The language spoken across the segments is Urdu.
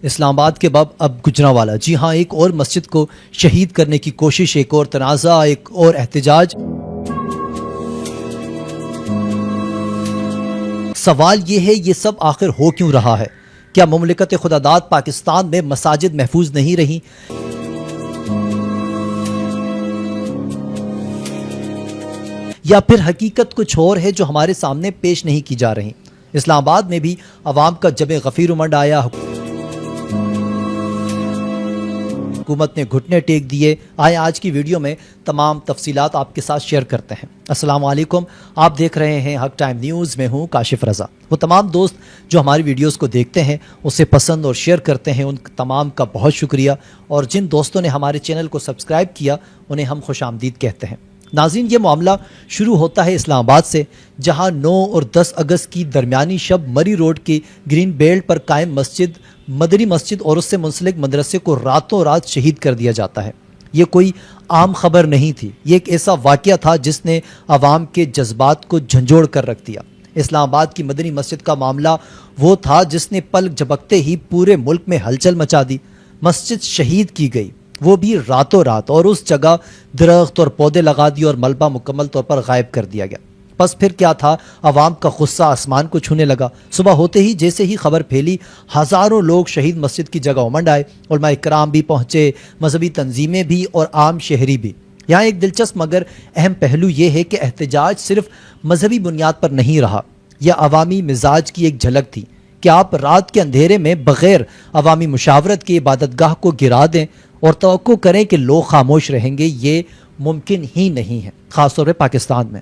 اسلام آباد کے بعد اب گجرانوالہ، جی ہاں، ایک اور مسجد کو شہید کرنے کی کوشش، ایک اور تنازع، ایک اور احتجاج۔ سوال یہ ہے، یہ سب آخر ہو کیوں رہا ہے؟ کیا مملکت خداداد پاکستان میں مساجد محفوظ نہیں رہی؟ یا پھر حقیقت کچھ اور ہے جو ہمارے سامنے پیش نہیں کی جا رہی؟ اسلام آباد میں بھی عوام کا جب غفیر امنڈ آیا، حکومت نے گھٹنے ٹیک دیے۔ آئے آج کی ویڈیو میں تمام تفصیلات آپ کے ساتھ شیئر کرتے ہیں۔ السلام علیکم، آپ دیکھ رہے ہیں حق ٹائم نیوز، میں ہوں کاشف رضا۔ وہ تمام دوست جو ہماری ویڈیوز کو دیکھتے ہیں، اسے پسند اور شیئر کرتے ہیں، ان تمام کا بہت شکریہ، اور جن دوستوں نے ہمارے چینل کو سبسکرائب کیا انہیں ہم خوش آمدید کہتے ہیں۔ ناظرین، یہ معاملہ شروع ہوتا ہے اسلام آباد سے، جہاں 9 اور 10 اگست کی درمیانی شب مری روڈ کی گرین بیلٹ پر قائم مدنی مسجد اور اس سے منسلک مدرسے کو راتوں رات شہید کر دیا جاتا ہے۔ یہ کوئی عام خبر نہیں تھی، یہ ایک ایسا واقعہ تھا جس نے عوام کے جذبات کو جھنجھوڑ کر رکھ دیا۔ اسلام آباد کی مدنی مسجد کا معاملہ وہ تھا جس نے پلک جھپکتے ہی پورے ملک میں ہلچل مچا دی۔ مسجد شہید کی گئی، وہ بھی راتوں رات، اور اس جگہ درخت اور پودے لگا دیے اور ملبہ مکمل طور پر غائب کر دیا گیا۔ بس پھر کیا تھا، عوام کا غصہ آسمان کو چھونے لگا۔ صبح ہوتے ہی جیسے ہی خبر پھیلی، ہزاروں لوگ شہید مسجد کی جگہ امنڈ آئے، علماء کرام بھی پہنچے، مذہبی تنظیمیں بھی اور عام شہری بھی۔ یہاں ایک دلچسپ مگر اہم پہلو یہ ہے کہ احتجاج صرف مذہبی بنیاد پر نہیں رہا، یہ عوامی مزاج کی ایک جھلک تھی کہ آپ رات کے اندھیرے میں بغیر عوامی مشاورت کے عبادت گاہ کو گرا دیں اور توقع کریں کہ لوگ خاموش رہیں گے، یہ ممکن ہی نہیں ہے، خاص طور پہ پاکستان میں۔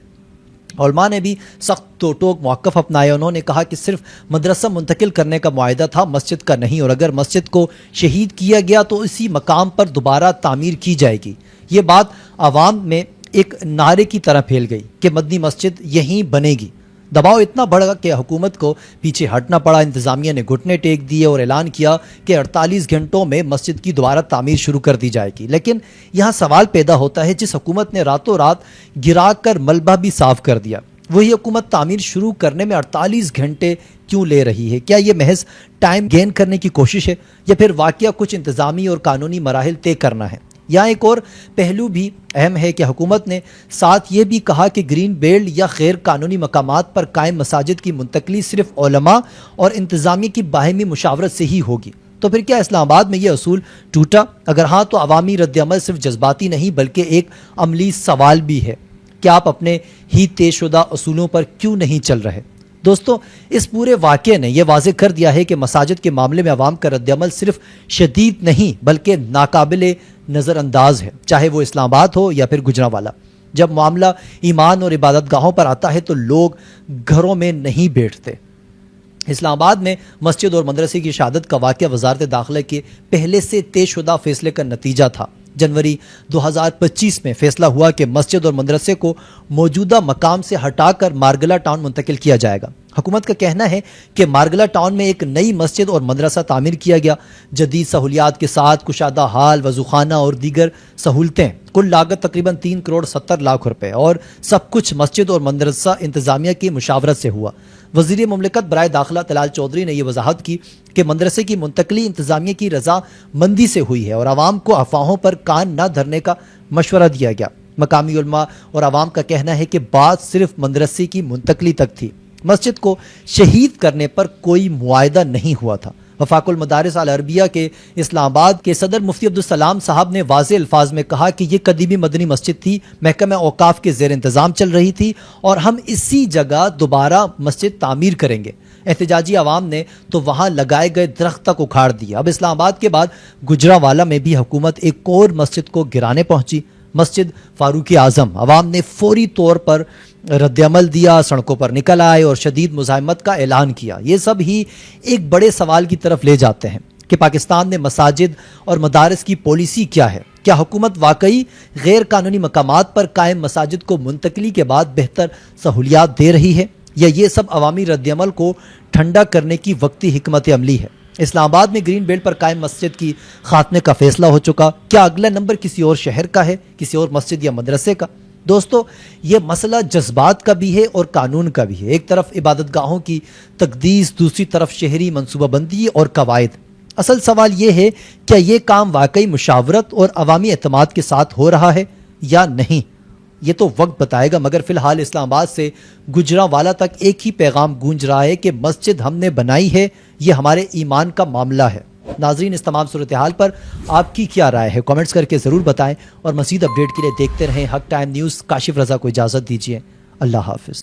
علماء نے بھی سخت تو ٹوک موقف اپنایا۔ انہوں نے کہا کہ صرف مدرسہ منتقل کرنے کا معاہدہ تھا، مسجد کا نہیں، اور اگر مسجد کو شہید کیا گیا تو اسی مقام پر دوبارہ تعمیر کی جائے گی۔ یہ بات عوام میں ایک نعرے کی طرح پھیل گئی کہ مدنی مسجد یہیں بنے گی۔ دباؤ اتنا بڑھ گیا کہ حکومت کو پیچھے ہٹنا پڑا۔ انتظامیہ نے گھٹنے ٹیک دیے اور اعلان کیا کہ 48 گھنٹوں میں مسجد کی دوبارہ تعمیر شروع کر دی جائے گی۔ لیکن یہاں سوال پیدا ہوتا ہے، جس حکومت نے راتوں رات گرا کر ملبہ بھی صاف کر دیا، وہی حکومت تعمیر شروع کرنے میں 48 گھنٹے کیوں لے رہی ہے؟ کیا یہ محض ٹائم گین کرنے کی کوشش ہے، یا پھر واقعہ کچھ انتظامی اور قانونی مراحل طے کرنا ہے؟ یہاں ایک اور پہلو بھی اہم ہے کہ حکومت نے ساتھ یہ بھی کہا کہ گرین بیلٹ یا غیر قانونی مقامات پر قائم مساجد کی منتقلی صرف علماء اور انتظامیہ کی باہمی مشاورت سے ہی ہوگی۔ تو پھر کیا اسلام آباد میں یہ اصول ٹوٹا؟ اگر ہاں تو عوامی رد عمل صرف جذباتی نہیں بلکہ ایک عملی سوال بھی ہے کہ آپ اپنے ہی طے شدہ اصولوں پر کیوں نہیں چل رہے؟ دوستو، اس پورے واقعے نے یہ واضح کر دیا ہے کہ مساجد کے معاملے میں عوام کا رد عمل صرف شدید نہیں بلکہ ناقابل نظر انداز ہے، چاہے وہ اسلام آباد ہو یا پھر گجرانوالہ۔ جب معاملہ ایمان اور عبادت گاہوں پر آتا ہے تو لوگ گھروں میں نہیں بیٹھتے۔ اسلام آباد میں مسجد اور مدرسے کی شہادت کا واقعہ وزارت داخلہ کے پہلے سے طے شدہ فیصلے کا نتیجہ تھا۔ جنوری 2025 میں فیصلہ ہوا کہ مسجد اور مدرسے کو موجودہ مقام سے ہٹا کر مارگلا ٹاؤن منتقل کیا جائے گا۔ حکومت کا کہنا ہے کہ مارگلا ٹاؤن میں ایک نئی مسجد اور مدرسہ تعمیر کیا گیا، جدید سہولیات کے ساتھ، کشادہ حال، وضوخانہ اور دیگر سہولتیں۔ کل لاگت تقریباً 3 کروڑ 70 لاکھ روپے، اور سب کچھ مسجد اور مدرسہ انتظامیہ کی مشاورت سے ہوا۔ وزیر مملکت برائے داخلہ طلال چودھری نے یہ وضاحت کی کہ مدرسے کی منتقلی انتظامیہ کی رضا مندی سے ہوئی ہے اور عوام کو افواہوں پر کان نہ دھرنے کا مشورہ دیا گیا۔ مقامی علماء اور عوام کا کہنا ہے کہ بات صرف مدرسے کی منتقلی تک تھی، مسجد کو شہید کرنے پر کوئی معاہدہ نہیں ہوا تھا۔ وفاق المدارس العربیہ کے اسلام آباد کے صدر مفتی عبدالسلام صاحب نے واضح الفاظ میں کہا کہ یہ قدیمی مدنی مسجد تھی، محکمہ اوقاف کے زیر انتظام چل رہی تھی، اور ہم اسی جگہ دوبارہ مسجد تعمیر کریں گے۔ احتجاجی عوام نے تو وہاں لگائے گئے درخت تک اکھاڑ دیا۔ اب اسلام آباد کے بعد گجرانوالہ میں بھی حکومت ایک اور مسجد کو گرانے پہنچی، مسجد فاروق اعظم۔ عوام نے فوری طور پر رد عمل دیا، سڑکوں پر نکل آئے اور شدید مزاحمت کا اعلان کیا۔ یہ سب ہی ایک بڑے سوال کی طرف لے جاتے ہیں کہ پاکستان میں مساجد اور مدارس کی پالیسی کیا ہے؟ کیا حکومت واقعی غیر قانونی مقامات پر قائم مساجد کو منتقلی کے بعد بہتر سہولیات دے رہی ہے، یا یہ سب عوامی رد عمل کو ٹھنڈا کرنے کی وقتی حکمت عملی ہے؟ اسلام آباد میں گرین بیلٹ پر قائم مسجد کی خاتمے کا فیصلہ ہو چکا، کیا اگلا نمبر کسی اور شہر کا ہے، کسی اور مسجد یا مدرسے کا؟ دوستو، یہ مسئلہ جذبات کا بھی ہے اور قانون کا بھی ہے۔ ایک طرف عبادت گاہوں کی تقدیس، دوسری طرف شہری منصوبہ بندی اور قواعد۔ اصل سوال یہ ہے کیا یہ کام واقعی مشاورت اور عوامی اعتماد کے ساتھ ہو رہا ہے یا نہیں، یہ تو وقت بتائے گا، مگر فی الحال اسلام آباد سے گجرانوالہ تک ایک ہی پیغام گونج رہا ہے کہ مسجد ہم نے بنائی ہے، یہ ہمارے ایمان کا معاملہ ہے۔ ناظرین، اس تمام صورتحال پر آپ کی کیا رائے ہے؟ کامنٹس کر کے ضرور بتائیں، اور مزید اپڈیٹ کے لیے دیکھتے رہیں حق ٹائم نیوز۔ کاشف رضا کو اجازت دیجیے، اللہ حافظ۔